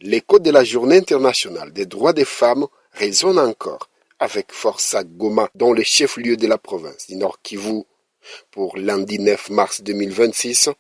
L'écho de la Journée internationale des droits des femmes résonne encore avec force à Goma, dans le chef-lieu de la province du Nord Kivu. Pour lundi 9 mars 2026,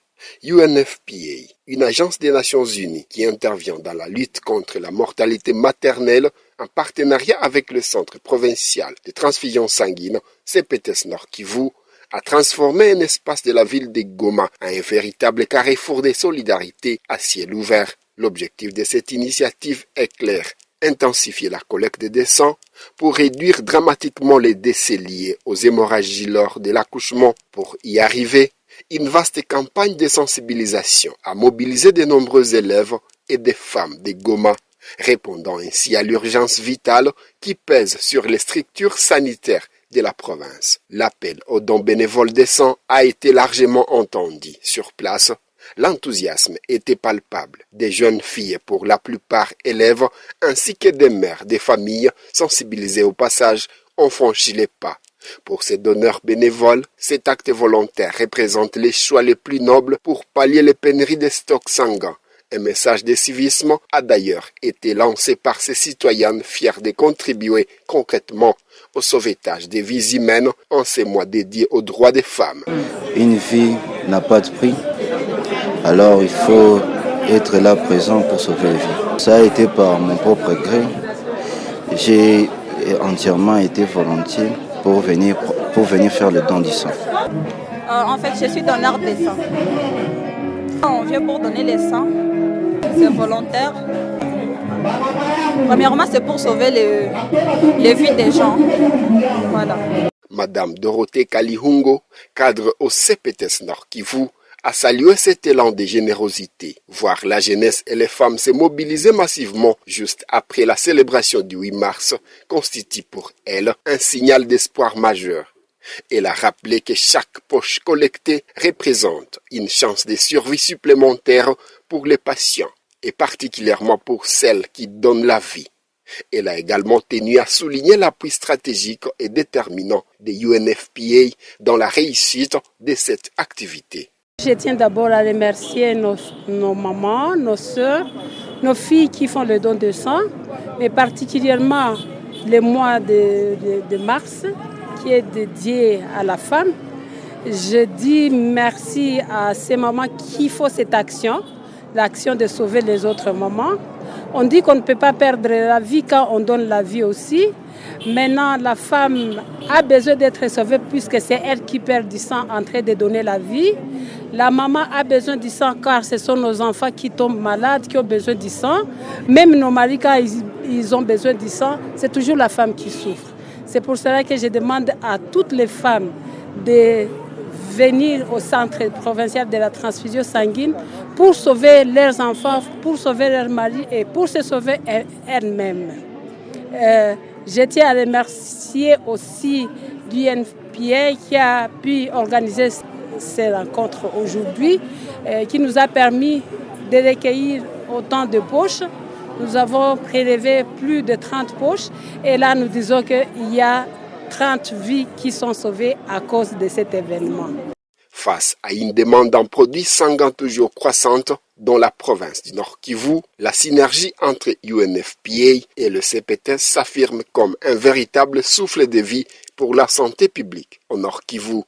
UNFPA, une agence des Nations Unies qui intervient dans la lutte contre la mortalité maternelle en partenariat avec le Centre provincial de transfusion sanguine CPTS Nord Kivu, a transformé un espace de la ville de Goma en un véritable carrefour de solidarité à ciel ouvert. L'objectif de cette initiative est clair: intensifier la collecte de sang pour réduire dramatiquement les décès liés aux hémorragies lors de l'accouchement. Pour y arriver, une vaste campagne de sensibilisation a mobilisé de nombreux élèves et des femmes de Goma, répondant ainsi à l'urgence vitale qui pèse sur les structures sanitaires de la province. L'appel aux dons bénévoles de sang a été largement entendu sur place. L'enthousiasme était palpable. Des jeunes filles, pour la plupart élèves, ainsi que des mères des familles sensibilisées au passage, ont franchi les pas. Pour ces donneurs bénévoles, cet acte volontaire représente les choix les plus nobles pour pallier les pénuries de stocks sanguins. Un message de civisme a d'ailleurs été lancé par ces citoyennes fiers de contribuer concrètement au sauvetage des vies humaines en ces mois dédiés aux droits des femmes. Une vie n'a pas de prix, alors il faut être là présent pour sauver les vies. Ça a été par mon propre gré. J'ai entièrement été volontiers pour venir faire le don du sang. En fait, je suis donneur de sang. On vient pour donner le sang. C'est volontaire. Premièrement, c'est pour sauver les vies des gens. Voilà. Madame Dorothée Kalihungo, cadre au CPTS Nord Kivu, a salué cet élan de générosité. Voir la jeunesse et les femmes se mobiliser massivement juste après la célébration du 8 mars constitue pour elle un signal d'espoir majeur. Elle a rappelé que chaque poche collectée représente une chance de survie supplémentaire pour les patients et particulièrement pour celles qui donnent la vie. Elle a également tenu à souligner l'appui stratégique et déterminant de UNFPA dans la réussite de cette activité. Je tiens d'abord à remercier nos mamans, nos sœurs, nos filles qui font le don de sang, mais particulièrement le mois de mars qui est dédié à la femme. Je dis merci à ces mamans qui font cette action, l'action de sauver les autres mamans. On dit qu'on ne peut pas perdre la vie quand on donne la vie aussi. Maintenant, la femme a besoin d'être sauvée puisque c'est elle qui perd du sang en train de donner la vie. La maman a besoin du sang car ce sont nos enfants qui tombent malades, qui ont besoin du sang. Même nos maris, quand ils ont besoin du sang, c'est toujours la femme qui souffre. C'est pour cela que je demande à toutes les femmes de venir au centre provincial de la transfusion sanguine pour sauver leurs enfants, pour sauver leurs maris et pour se sauver elles-mêmes. Je tiens à remercier aussi l'UNFPA qui a pu organiser ces rencontres aujourd'hui, qui nous a permis de recueillir autant de poches. Nous avons prélevé plus de 30 poches et là nous disons qu'il y a 30 vies qui sont sauvées à cause de cet événement. Face à une demande en produits sanguins toujours croissante dans la province du Nord Kivu, la synergie entre UNFPA et le CPTS s'affirme comme un véritable souffle de vie pour la santé publique au Nord Kivu.